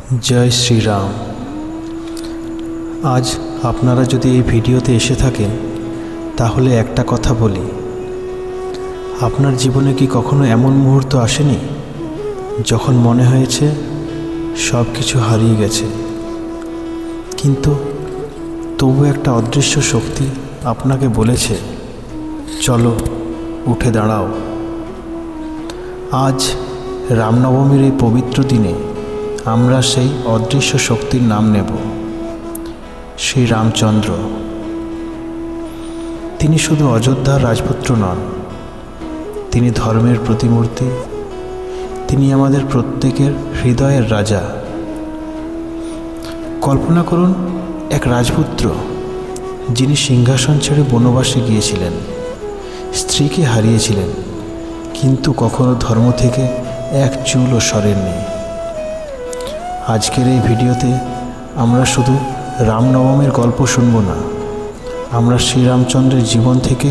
জয় শ্রীরাম। আজ আপনারা যদি এই ভিডিওতে এসে থাকেন তাহলে একটা কথা বলি, আপনার জীবনে কি কখনো এমন মুহূর্ত আসেনি যখন মনে হয়েছে সব কিছু হারিয়ে গেছে, কিন্তু তবু একটা অদৃশ্য শক্তি আপনাকে বলেছে চলো উঠে দাঁড়াও। আজ রামনবমীর এই পবিত্র দিনে আমরা সেই অদৃশ্য শক্তির নাম নেব, শ্রী রামচন্দ্র। তিনি শুধু অযোধ্যার রাজপুত্র নন, তিনি ধর্মের প্রতিমূর্তি, তিনি আমাদের প্রত্যেকের হৃদয়ের রাজা। কল্পনা করুন এক রাজপুত্র যিনি সিংহাসন ছেড়ে বনবাসে গিয়েছিলেন, স্ত্রীকে হারিয়েছিলেন, কিন্তু কখনো ধর্ম থেকে এক চুলও সরেননি। আজকের এই ভিডিওতে আমরা শুধু রামনবমীর গল্প শুনব না, আমরা শ্রীরামচন্দ্রের জীবন থেকে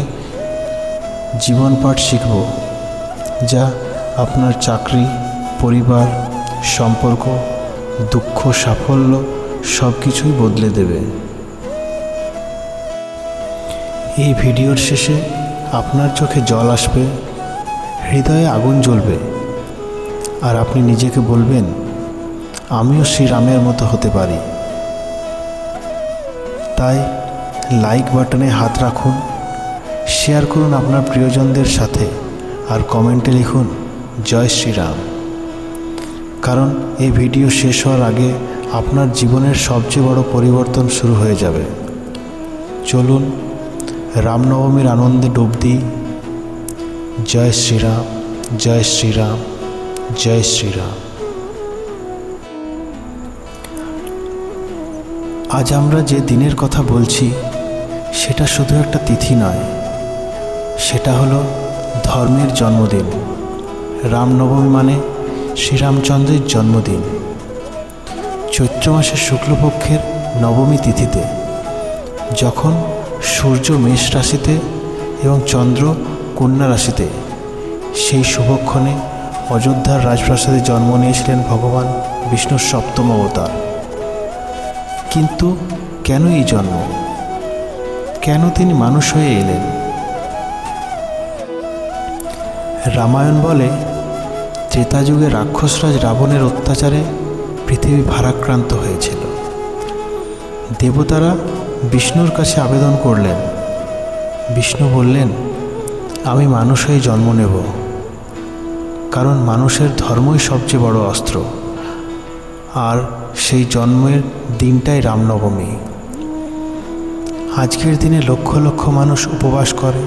জীবন পাঠ শিখব, যা আপনার চাকরি, পরিবার, সম্পর্ক, দুঃখ, সাফল্য সব কিছুই বদলে দেবে। এই ভিডিওর শেষে আপনার চোখে জল আসবে, হৃদয়ে আগুন জ্বলবে, আর আপনি নিজেকে বলবেন আমিও শ্রীরামের মতো হতে পারি। তাই লাইক বাটনে হাত রাখুন, শেয়ার করুন আপনার প্রিয়জনদের সাথে, আর কমেন্টে লিখুন জয় শ্রীরাম। কারণ এই ভিডিও শেষ হওয়ার আগে আপনার জীবনের সবচেয়ে বড় পরিবর্তন শুরু হয়ে যাবে। চলুন রামনবমীর আনন্দে ডুব দিই। জয় শ্রীরাম, জয় শ্রীরাম, জয় শ্রীরাম। আজ আমরা যে দিনের কথা বলছি সেটা শুধু একটা তিথি নয়, সেটা হলো ধর্মের জন্মদিন। রামনবমী মানে শ্রীরামচন্দ্রের জন্মদিন। চৈত্র মাসের শুক্লপক্ষের নবমী তিথিতে, যখন সূর্য মেষ রাশিতে এবং চন্দ্র কন্যা রাশিতে, সেই শুভক্ষণে অযোধ্যার রাজপ্রাসাদে জন্ম নিয়েছিলেন ভগবান বিষ্ণুর সপ্তম অবতার। কিন্তু কেন এই জন্ম? কেন তিনি মানুষ হয়ে এলেন? রামায়ণ বলে ত্রেতাযুগে রাক্ষসরাজ রাবণের অত্যাচারে পৃথিবী ভারাক্রান্ত হয়েছিল। দেবতারা বিষ্ণুর কাছে আবেদন করলেন। বিষ্ণু বললেন আমি মানুষ হয়ে জন্ম নেব, কারণ মানুষের ধর্মই সবচেয়ে বড় অস্ত্র। আর সেই জন্মের দিনটাই রামনবমী। আজকের দিনে লক্ষ লক্ষ মানুষ উপবাস করে,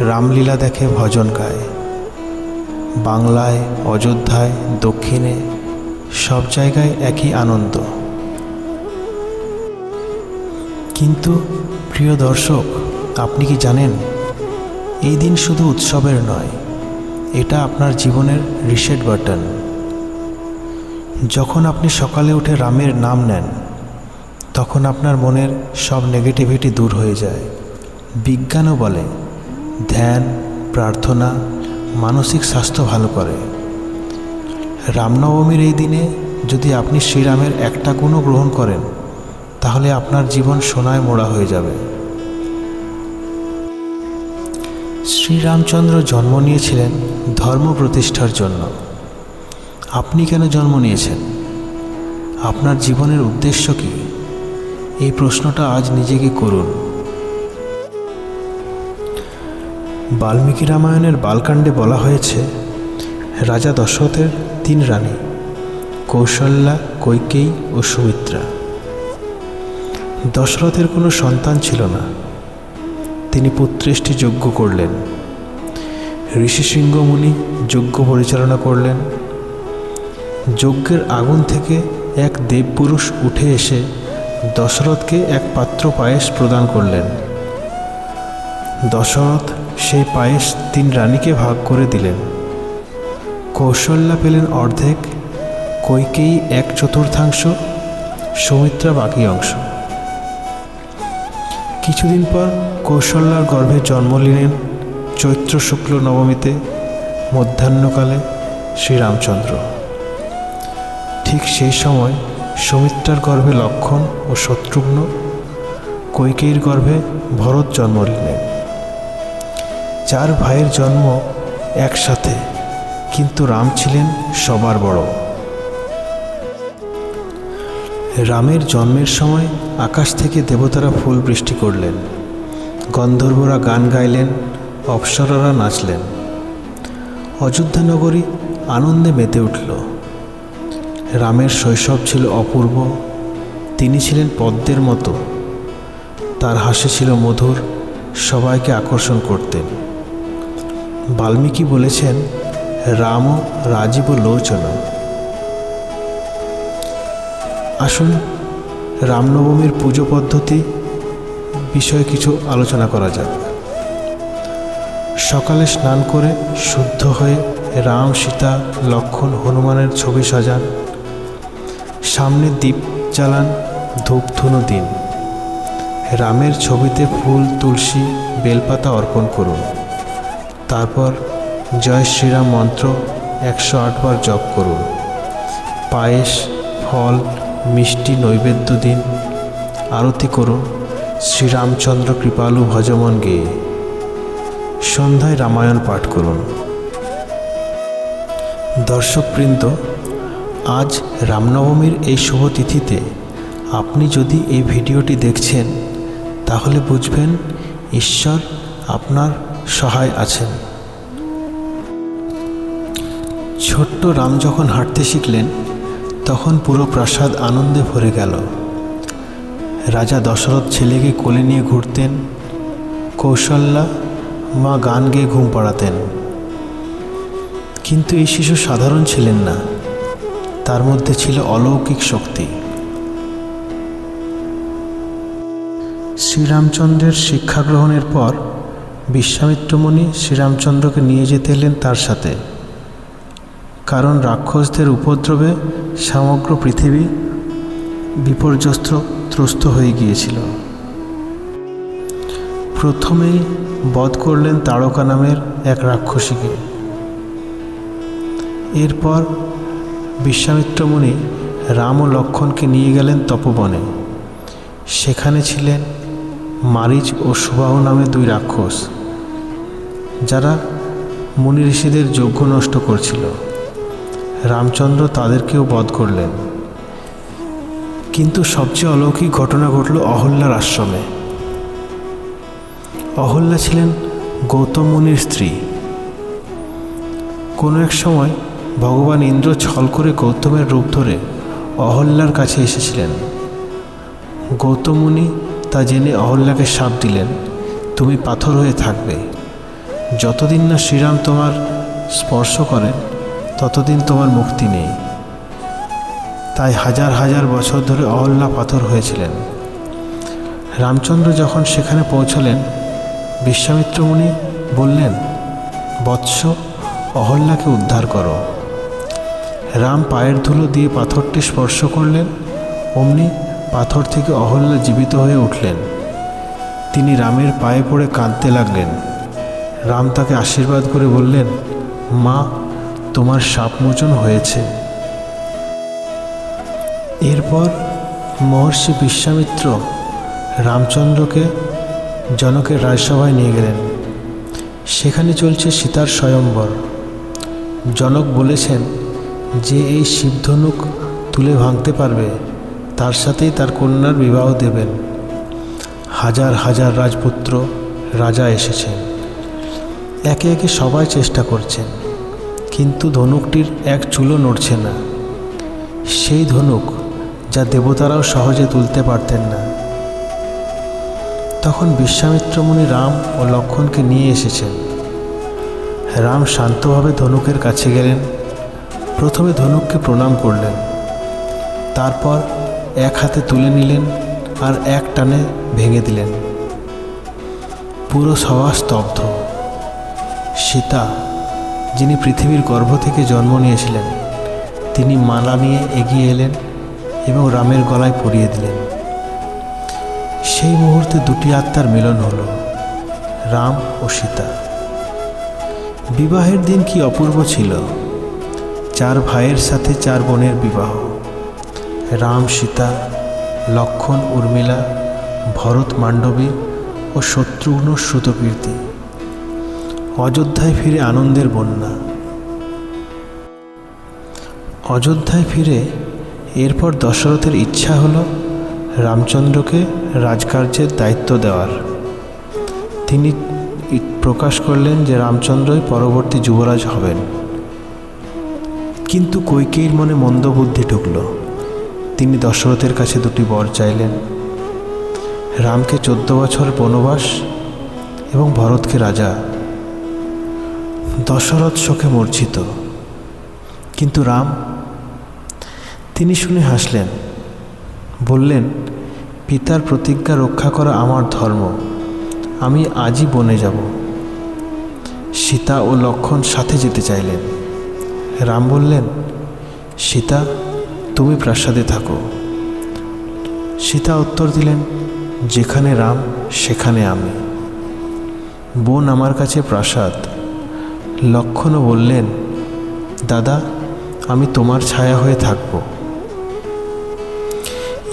রামলীলা দেখে, ভজন গায়। বাংলায়, অযোধ্যায়, দক্ষিণে সব জায়গায় একই আনন্দ। কিন্তু প্রিয় দর্শক, আপনি কি জানেন এই দিন শুধু উৎসবের নয়, এটা আপনার জীবনের রিসেট বাটন। যখন আপনি সকালে উঠে রামের নাম নেন, তখন আপনার মনের সব নেগেটিভিটি দূর হয়ে যায়। বিজ্ঞানও বলে ধ্যান, প্রার্থনা মানসিক স্বাস্থ্য ভালো করে। রামনবমীর এই দিনে যদি আপনি শ্রীরামের একটা গুণও গ্রহণ করেন, তাহলে আপনার জীবন সোনায় মোড়া হয়ে যাবে। শ্রীরামচন্দ্র জন্ম নিয়েছিলেন ধর্ম প্রতিষ্ঠার জন্য। আপনি কেন জন্ম নিয়েছেন? আপনার জীবনের উদ্দেশ্য কী? এই প্রশ্নটা আজ নিজেকে করুন। বাল্মীকি রামায়ণের বালকাণ্ডে বলা হয়েছে রাজা দশরথের 3 রানী, কৌশল্যা, কৈকেয়ী ও সুমিত্রা। দশরথের কোনো সন্তান ছিল না। তিনি পুত্রেষ্টি যজ্ঞ করলেন। ঋষি সিংহ মুনি যজ্ঞ পরিচালনা করলেন। যজ্ঞের আগুন থেকে এক দেবপুরুষ উঠে এসে দশরথকে এক পাত্র পায়েস প্রদান করলেন। দশরথ সেই পায়েস 3 রানীকে ভাগ করে দিলেন। কৌশল্যা পেলেন অর্ধেক, কৈকেয়ী 1/4, সুমিত্রা বাকি অংশ। কিছুদিন পর কৌশল্যার গর্ভে জন্ম নিলেন চৈত্র শুক্ল নবমীতে মধ্যাহ্নকালে শ্রীরামচন্দ্র। ঠিক সেই সময় সুমিত্রার গর্ভে লক্ষ্মণ ও শত্রুঘ্ন, কইকেয়ীর গর্ভে ভরত জন্ম নিলেন। 4 ভাইয়ের জন্ম একসাথে, কিন্তু রাম ছিলেন সবার বড়। রামের জন্মের সময় আকাশ থেকে দেবতারা ফুল বৃষ্টি করলেন, গন্ধর্বরা গান গাইলেন, অপ্সরারা নাচলেন। অযোধ্যা নগরী আনন্দে মেতে উঠল। রামের শৈশব ছিল অপূর্ব। তিনি ছিলেন পদ্মের মতো, তার হাসি ছিল মধুর, সবাইকে আকর্ষণ করতেন। বাল্মীকি বলেছেন, রাম রাজীব লোচন। আসুন রামনবমীর পুজো পদ্ধতি বিষয়ে কিছু আলোচনা করা যাক। সকালে স্নান করে শুদ্ধ হয়ে রাম, সীতা, লক্ষ্মণ, হনুমানের ছবি সাজান, সামনে দীপ জ্বালান, ধূপ ধুনো দিন। রামের ছবিতে ফুল, তুলসী, বেলপাতা অর্পণ করুন। তারপর জয় শ্রীরাম মন্ত্র 108 বার জপ করুন। পায়েস, ফল, মিষ্টি নৈবেদ্য দিন। আরতি করুন শ্রীরামচন্দ্র কৃপালু ভজমন গেয়ে। সন্ধ্যায় রামায়ণ পাঠ করুন। দর্শকবৃন্দ, আজ রামনবমীর এই শুভ তিথিতে আপনি যদি এই ভিডিওটি দেখছেন, তাহলে বুঝবেন ঈশ্বর আপনার সহায় আছেন। ছোট্ট রাম যখন হাঁটতে শিখলেন, তখন পুরো প্রাসাদ আনন্দে ভরে গেল। রাজা দশরথ ছেলেকে কোলে নিয়ে ঘুরতেন, কৌশল্যা মা গান গেয়ে ঘুম পাড়াতেন। কিন্তু এই শিশু সাধারণ ছিলেন না, তার মধ্যে ছিল অলৌকিক শক্তি। শ্রীরামচন্দ্রের শিক্ষা গ্রহণের পর বিশ্বামিত্র মুনি শ্রীরামচন্দ্রকে নিয়ে যেতে এলেন তার সাথে, কারণ রাক্ষসদের উপদ্রবে সমগ্র পৃথিবী বিপর্যস্ত হয়ে গিয়েছিল। প্রথমেই বধ করলেন তাড়কা নামের এক রাক্ষসীকে। এরপর বিশ্বামিত্র মুনি রাম ও লক্ষ্মণকে নিয়ে গেলেন তপবনে। সেখানে ছিলেন মারিচ ও সুবাহু নামে 2 রাক্ষস, যারা মুনি ঋষিদের যজ্ঞ নষ্ট করছিল। রামচন্দ্র তাদেরকেও বধ করলেন। কিন্তু সবচেয়ে অলৌকিক ঘটনা ঘটল অহল্যার আশ্রমে। অহল্যা ছিলেন গৌতম মুনির স্ত্রী। কোনো এক সময় ভগবান ইন্দ্র ছল করে গৌতমের রূপ ধরে অহল্যার কাছে এসেছিলেন। গৌতম মুনি তা জেনে অহল্যাকে শাপ দিলেন, তুমি পাথর হয়ে থাকবে। যতদিন না শ্রীরাম তোমার স্পর্শ করেন, ততদিন তোমার মুক্তি নেই। তাই হাজার হাজার বছর ধরে অহল্যা পাথর হয়েছিলেন। রামচন্দ্র যখন সেখানে পৌঁছলেন, বিশ্বামিত্র মুনি বললেন, বৎস, অহল্যাকে উদ্ধার করো। রাম পায়ের ধুলো দিয়ে পাথরটি স্পর্শ করলেন। অমনি পাথর থেকে অহল্যা জীবিত হয়ে উঠলেন। তিনি রামের পায়ে পড়ে কাঁদতে লাগলেন। রাম তাকে আশীর্বাদ করে বললেন, মা, তোমার শাপমোচন হয়েছে। এরপর মহর্ষি বিশ্বামিত্র রামচন্দ্রকে জনকের রাজসভায় নিয়ে গেলেন। সেখানে চলছে সীতার স্বয়ম্বর। জনক বলেছেন, যে এই শিবধনুক তুলে ভাঙতে পারবে, তার সাথেই তার কন্যার বিবাহ দেবেন। হাজার হাজার রাজপুত্র, রাজা এসেছেন। একে একে সবাই চেষ্টা করছেন, কিন্তু ধনুকটির এক চুলও নড়ছে না। সেই ধনুক যা দেবতারাও সহজে তুলতে পারতেন না। তখন বিশ্বামিত্র মুনি রাম ও লক্ষ্মণকে নিয়ে এসেছেন। রাম শান্তভাবে ধনুকের কাছে গেলেন। প্রথমে ধনুককে প্রণাম করলেন, তারপর এক হাতে তুলে নিলেন আর এক টানে ভেঙে দিলেন। পুরো সভা স্তব্ধ। সীতা, যিনি পৃথিবীর গর্ভ থেকে জন্ম নিয়েছিলেন, তিনি মালা নিয়ে এগিয়ে এলেন এবং রামের গলায় পরিয়ে দিলেন। সেই মুহূর্তে 2টি আত্মার মিলন হলো, রাম ও সীতা। বিবাহের দিন কি অপূর্ব ছিল। 4 ভাইয়ের সাথে 4 বোনের বিবাহ। রাম সীতা, লক্ষ্মণ উর্মিলা, ভরত মাণ্ডবী ও শত্রুঘ্ন শ্রুতকীর্তি। অযোধ্যায় ফিরে আনন্দের বন্যা। অযোধ্যায় ফিরে এরপর দশরথের ইচ্ছা হলো রামচন্দ্রকে রাজকার্যের দায়িত্ব দেওয়ার। তিনি প্রকাশ করলেন যে রামচন্দ্রই পরবর্তী যুবরাজ হবেন। কিন্তু কইকেয়ীর মনে মন্দ বুদ্ধি ঢুকল। তিনি দশরথের কাছে দুটি বর চাইলেন, রামকে 14 বছর বনবাস এবং ভরতকে রাজা। দশরথ শোকে মূর্ছিত, কিন্তু রাম, তিনি শুনে হাসলেন, বললেন, পিতার প্রতিজ্ঞা রক্ষা করা আমার ধর্ম, আমি আজই বনে যাব। সীতা ও লক্ষ্মণ সাথে যেতে চাইলেন। রাম বললেন, সীতা, তুমি প্রাসাদে থাকো। সীতা উত্তর দিলেন, যেখানে রাম সেখানে আমি, বোন আমার কাছে প্রাসাদ। লক্ষ্মণও বললেন, দাদা, আমি তোমার ছায়া হয়ে থাকব।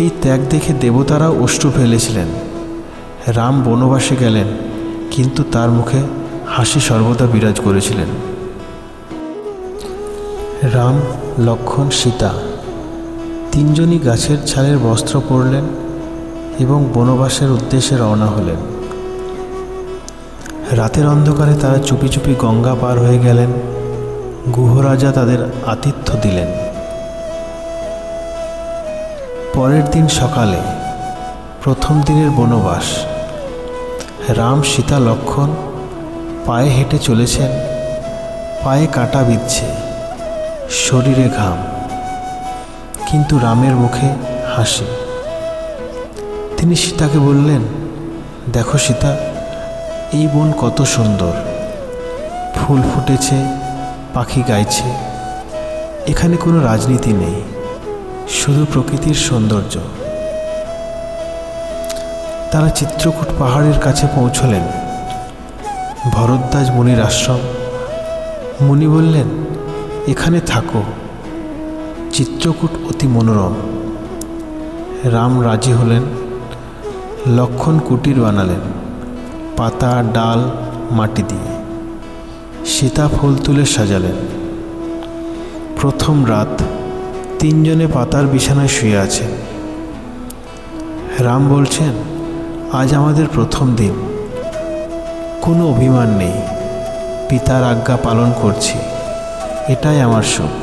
এই ত্যাগ দেখে দেবতারাও অশ্রু ফেলেছিলেন। রাম বনবাসে গেলেন, কিন্তু তার মুখে হাসি সর্বদা বিরাজ করেছিলেন। রাম, লক্ষ্মণ, সীতা তিনজনই গাছের ছালের বস্ত্র পরলেন এবং বনবাসের উদ্দেশ্যে রওনা হলেন। রাতের অন্ধকারে তারা চুপি চুপি গঙ্গা পার হয়ে গেলেন। গুহরাজা তাদের আতিথ্য দিলেন। পরের দিন সকালে, প্রথম দিনের বনবাস। রাম, সীতা, লক্ষ্মণ পায়ে হেঁটে চলেছেন। পায়ে কাঁটা বিঁধছে, শরীরে ঘাম, কিন্তু রামের মুখে হাসি। তিনি সীতাকে বললেন, দেখো সীতা, এই বন কত সুন্দর, ফুল ফুটেছে, পাখি গাইছে। এখানে কোনো রাজনীতি নেই, শুধু প্রকৃতির সৌন্দর্য। তারা চিত্রকূট পাহাড়ের কাছে পৌঁছলেন। ভরদ্বাজ মুনির আশ্রম। মুনি বললেন, এখানে থাকো, চিত্রকূট অতি মনোরম। রাম রাজি হলেন। লক্ষ্মণ কুটির বানালেন, পাতা, ডাল, মাটি দিয়ে। সীতা ফুল তুলে সাজালেন। প্রথম রাত, তিনজনে পাতার বিছানায় শুয়ে আছেন। রাম বলছেন, আজ আমাদের প্রথম দিন, কোনো অভিমান নেই, পিতার আজ্ঞা পালন করছি, এটাই আমার সুখ।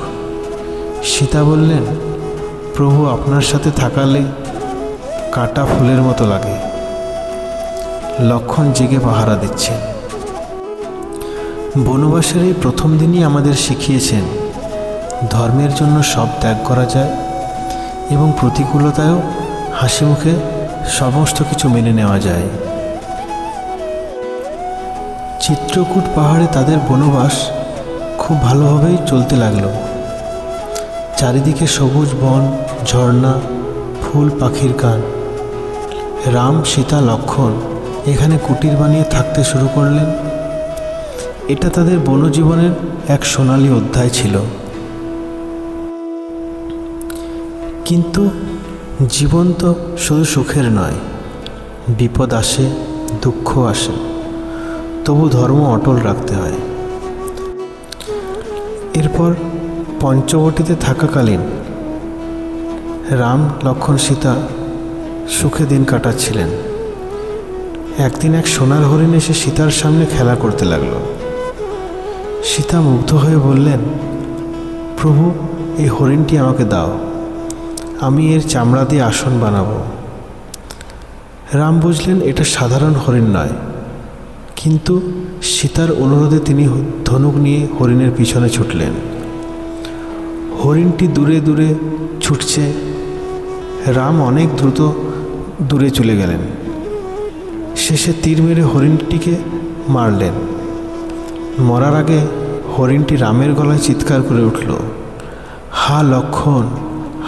সীতা বললেন, প্রভু, আপনার সাথে থাকালে কাটা ফুলের মতো লাগে। লক্ষ্মণ জেগে পাহারা দিচ্ছেন। বনবাসের এই প্রথম দিনই আমাদের শিখিয়েছেন ধর্মের জন্য সব ত্যাগ করা যায় এবং প্রতিকূলতায়ও হাসি মুখে সমস্ত কিছু মেনে নেওয়া যায়। চিত্রকূট পাহাড়ে তাদের বনবাস খুব ভালোভাবেই চলতে লাগলো। চারিদিকে সবুজ বন, ঝর্ণা, ফুল, পাখির গান। রাম, সীতা, লক্ষ্মণ এখানে কুটির বানিয়ে থাকতে শুরু করলেন। এটা তাদের বনজীবনের এক সোনালী অধ্যায় ছিল। কিন্তু জীবন তো শুধু সুখের নয়, বিপদ আসে, দুঃখ আসে, তবু ধর্ম অটল রাখতে হয়। এরপর পঞ্চবটিতে থাকাকালীন রাম, লক্ষ্মণ, সীতা সুখে দিন কাটাচ্ছিলেন। একদিন এক সোনার হরিণ এসে সীতার সামনে খেলা করতে লাগল। সীতা মুগ্ধ হয়ে বললেন, প্রভু, এই হরিণটি আমাকে দাও, আমি এর চামড়া দিয়ে আসন বানাবো। রাম বুঝলেন এটা সাধারণ হরিণ নয়, কিন্তু সীতার অনুরোধে তিনি ধনুক নিয়ে হরিণের পিছনে ছুটলেন। হরিণটি দূরে দূরে ছুটছে। রাম অনেক দ্রুত দূরে চলে গেলেন। শেষে তীর মেরে হরিণটিকে মারলেন। মরার আগে হরিণটি রামের গলায় চিৎকার করে উঠল, হা লক্ষ্মণ,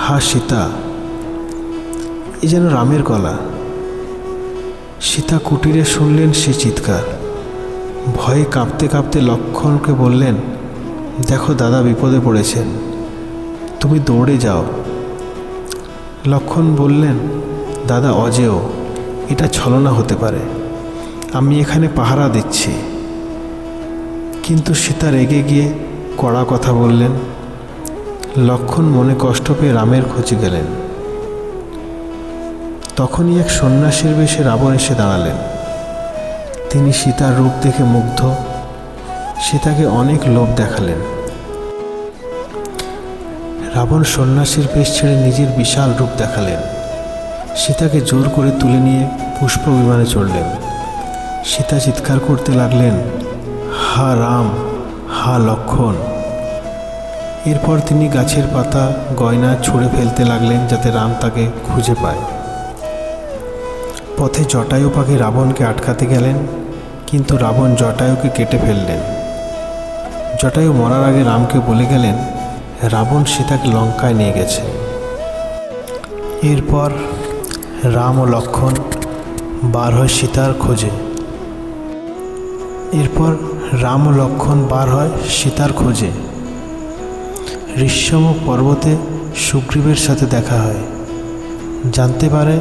হা সীতা। এ যেন রামের গলা। সীতা কুটিরে শুনলেন সে চিৎকার। ভয়ে কাঁপতে কাঁপতে লক্ষ্মণকে বললেন, দেখো দাদা বিপদে পড়েছেন, তুমি দৌড়ে যাও। লক্ষ্মণ বললেন, দাদা অজেয়, এটা ছলনা হতে পারে, আমি এখানে পাহারা দিচ্ছি। কিন্তু সীতা রেগে গিয়ে কড়া কথা বললেন। লক্ষ্মণ মনে কষ্ট পেয়ে রামের খোঁজে গেলেন। তখনই এক সন্ন্যাসীর বেশে রাবণ এসে দাঁড়ালেন। তিনি সীতার রূপ দেখে মুগ্ধ। সীতাকে অনেক লোভ দেখালেন। রাবণ সন্ন্যাসীর বেশ ছেড়ে নিজের বিশাল রূপ দেখালেন। সীতাকে জোর করে তুলে নিয়ে পুষ্প বিমানে চড়লেন। সীতা চিৎকার করতে লাগলেন, হা রাম, হা লক্ষ্মণ। এরপর তিনি গাছের পাতা গয়না ছুঁড়ে ফেলতে লাগলেন যাতে রাম তাকে খুঁজে পায়। পথে জটায়ু পাখি রাবণকে আটকাতে গেলেন, কিন্তু রাবণ জটায়ুকে কেটে ফেললেন। জটায়ু মরার আগে রামকে বলে গেলেন, রাবণ সীতাকে লঙ্কায় নিয়ে গেছে। এরপর রাম ও লক্ষ্মণ বার হয় সীতার খোঁজে। ঋষ্যমুখ পর্বতে সুগ্রীবের সাথে দেখা হয়। জানতে পারে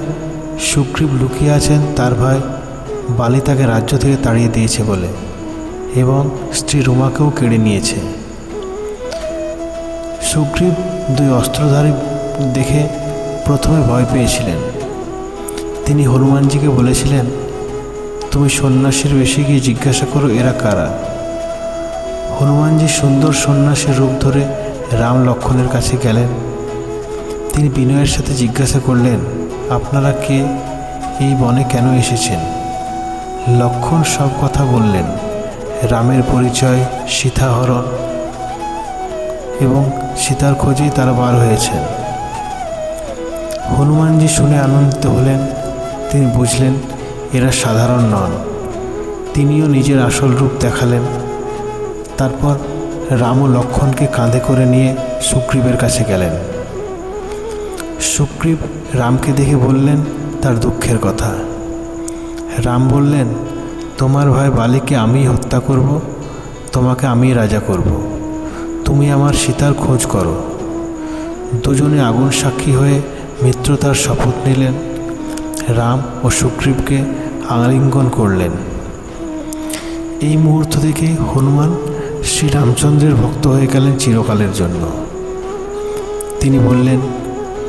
সুগ্রীব লুকিয়ে আছেন তার ভাই বালি তাকে রাজ্য থেকে তাড়িয়ে দিয়েছে বলে, এবং স্ত্রী রুমাকেও কেড়ে নিয়েছে। সুগ্রীব দুই অস্ত্রধারী দেখে প্রথমে ভয় পেয়েছিলেন। তিনি হনুমানজিকে বলেছিলেন, তুমি সন্ন্যাসীর বেশে গিয়ে জিজ্ঞাসা করো এরা কারা। হনুমানজি সুন্দর সন্ন্যাসীর রূপ ধরে রাম লক্ষ্মণের কাছে গেলেন। তিনি বিনয়ের সাথে জিজ্ঞাসা করলেন, আপনারা কে, এই বনে কেন এসেছেন? লক্ষ্মণ সব কথা বললেন। রামের পরিচয়, সীতাহরণ এবং সীতার খোঁজেই তারা বার হয়েছেন। হনুমানজি শুনে আনন্দিত হলেন। তিনি বুঝলেন এরা সাধারণ নন। তিনিও নিজের আসল রূপ দেখালেন। তারপর রাম ও লক্ষ্মণকে কাঁধে করে নিয়ে সুগ্রীবের কাছে গেলেন। সুগ্রীব রামকে দেখে বললেন তার দুঃখের কথা। রাম বললেন, তোমার ভাই বালিকে আমি হত্যা করব, তোমাকে আমি রাজা করব, তুমি আমার সীতার খোঁজ করো। দুজনে আগুন সাক্ষী হয়ে মিত্রতার শপথ নিলেন। রাম ও সুগ্রীবকে আলিঙ্গন করলেন। এই মুহূর্ত থেকে হনুমান শ্রীরামচন্দ্রের ভক্ত হয়ে গেলেন চিরকালের জন্য। তিনি বললেন,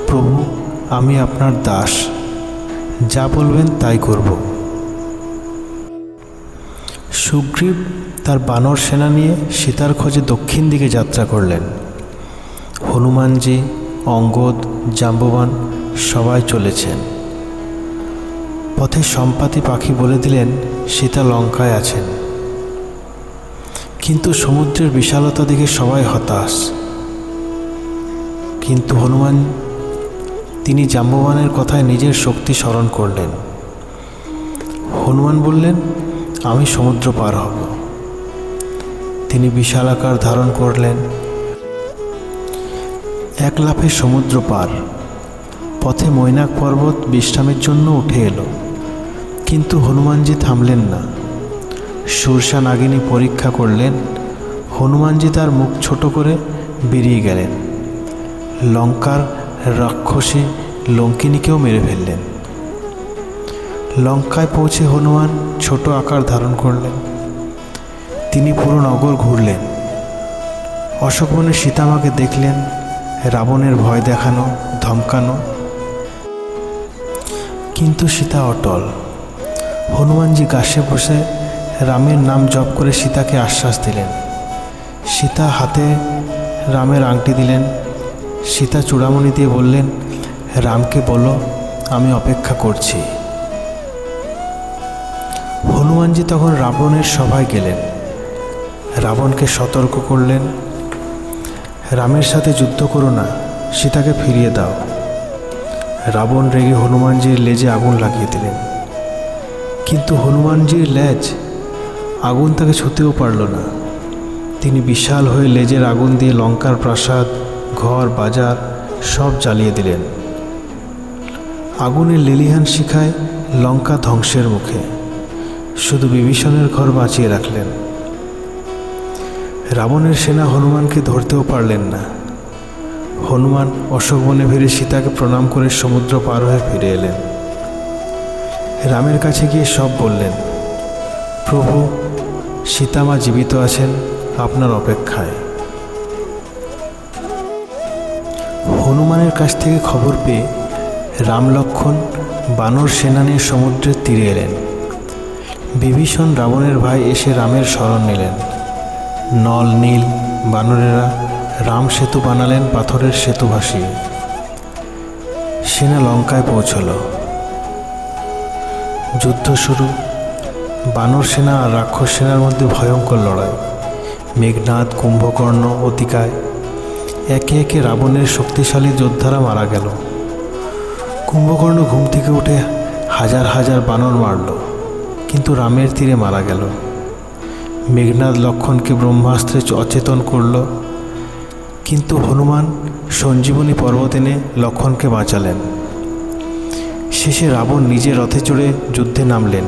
প্রভু, আমি আপনার দাস, যা বলবেন তাই করব। সুগ্রীব তার বানর সেনা নিয়ে সীতার খোঁজে দক্ষিণ দিকে যাত্রা করলেন। হনুমানজি, অঙ্গদ, জাম্ববান সবাই চলেছেন। পথে সম্পাতি পাখি বলে দিলেন সীতা লঙ্কায় আছেন। কিন্তু সমুদ্রের বিশালতা দেখে সবাই হতাশ। কিন্তু হনুমান তিনি জাম্ববানের কথায় নিজের শক্তি স্মরণ করলেন। হনুমান বললেন, আমি সমুদ্র পার হব। তিনি বিশাল আকার ধারণ করলেন। এক লাফে সমুদ্র পার। পথে মৈনাক পর্বত বিশ্রামের জন্য উঠে এলো, কিন্তু হনুমানজি থামলেন না। সুরসা নাগিনী পরীক্ষা করলেন। হনুমানজি তার মুখ ছোট করে বেরিয়ে গেলেন। লঙ্কার রাক্ষসী লঙ্কিনীকেও মেরে ফেললেন। লঙ্কায় পৌঁছে হনুমান ছোট আকার ধারণ করলেন। তিনি পুরো নগর ঘুরলেন। অশোকবনে সীতামাকে দেখলেন। রাবণের ভয় দেখানো, ধমকানো, কিন্তু সীতা অটল। হনুমানজি গাছে বসে রামের নাম জপ করে সীতাকে আশ্বাস দিলেন। সীতা হাতে রামের আংটি দিলেন। সীতা চূড়ামণি দিয়ে বললেন, রামকে বলো আমি অপেক্ষা করছি। হনুমানজি তখন রাবণের সভায় গেলেন। রাবণকে সতর্ক করলেন, রামের সাথে যুদ্ধ করো না, সীতাকে ফিরিয়ে দাও। রাবণ রেগে হনুমানজির লেজে আগুন লাগিয়ে দিলেন। কিন্তু হনুমানজির লেজ আগুন তাকে ছুঁতেও পারল না। তিনি বিশাল হয়ে লেজের আগুন দিয়ে লঙ্কার প্রাসাদ, ঘর, বাজার সব জ্বালিয়ে দিলেন। আগুনের লেলিহান শিখায় লঙ্কা ধ্বংসের মুখে। শুধু বিভীষণের ঘর বাঁচিয়ে রাখলেন। রাবণের সেনা হনুমানকে ধরতেও পারলেন না। হনুমান অশোক বনে ফিরে সীতাকে প্রণাম করে সমুদ্র পার হয়ে ফিরে এলেন। রামের কাছে গিয়ে সব বললেন। প্রভু, সীতামা জীবিত আছেন আপনার অপেক্ষায়। হনুমানের কাছ থেকে খবর পেয়ে রাম লক্ষ্মণ বানর সেনা নিয়ে সমুদ্রের তীরে এলেন। বিভীষণ রাবণের ভাই এসে রামের শরণ নিলেন। নল নীল বানরেরা রাম সেতু বানালেন পাথরের সেতু ভাসিয়ে। সেনা লঙ্কায় পৌঁছল। যুদ্ধ শুরু। বানর সেনা আর রাক্ষস সেনার মধ্যে ভয়ঙ্কর লড়াই। মেঘনাদ, কুম্ভকর্ণ, অতিকায় একে একে রাবণের শক্তিশালী যোদ্ধারা মারা গেল। কুম্ভকর্ণ ঘুম থেকে উঠে হাজার হাজার বানর মারল, কিন্তু রামের তীরে মারা গেল। মেঘনাদ লক্ষ্মণকে ব্রহ্মাস্ত্রে অচেতন করল, কিন্তু হনুমান সঞ্জীবনী পর্বত এনে লক্ষ্মণকে বাঁচালেন। শেষে রাবণ নিজে রথে চড়ে যুদ্ধে নামলেন।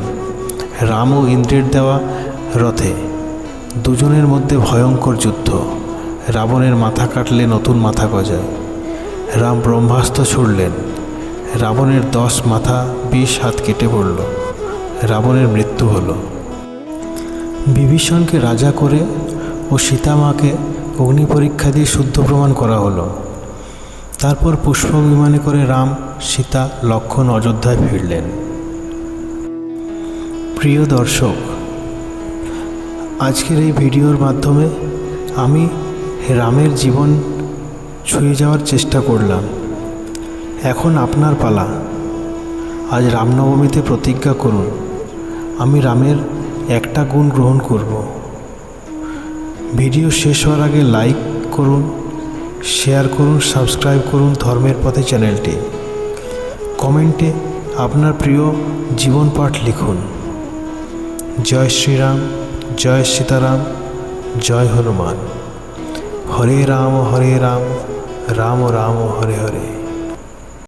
রাম ও ইন্দ্রের দেওয়া রথে দুজনের মধ্যে ভয়ঙ্কর যুদ্ধ। রাবণের মাথা কাটলে নতুন মাথা গজায়। রাম ব্রহ্মাস্ত্র ছুড়লেন। রাবণের 10 মাথা 20 হাত কেটে পড়ল। রাবণের মৃত্যু হলো। বিভীষণকে রাজা করে ও সীতামাকে অগ্নি পরীক্ষা দিয়ে শুদ্ধ প্রমাণ করা হলো। তারপর পুষ্প বিমানে করে রাম, সীতা, লক্ষ্মণ অযোধ্যায় ফিরলেন। প্রিয় দর্শক, আজকের এই ভিডিওর মাধ্যমে আমি রামের জীবন ছুঁয়ে যাওয়ার চেষ্টা করলাম। এখন আপনার পালা। আজ রামনবমীতে প্রতিজ্ঞা করুন, আমি রামের একটা গুণ গ্রহণ করব। ভিডিও শেষ হওয়ার আগে লাইক করুন, শেয়ার করুন, সাবস্ক্রাইব করুন ধর্মের পথে চ্যানেলটি। কমেন্টে আপনার প্রিয় জীবন পাঠ লিখুন। জয় শ্রীরাম, জয় সীতারাম, জয় হনুমান। হরে রাম, রাম রাম, হরে হরে।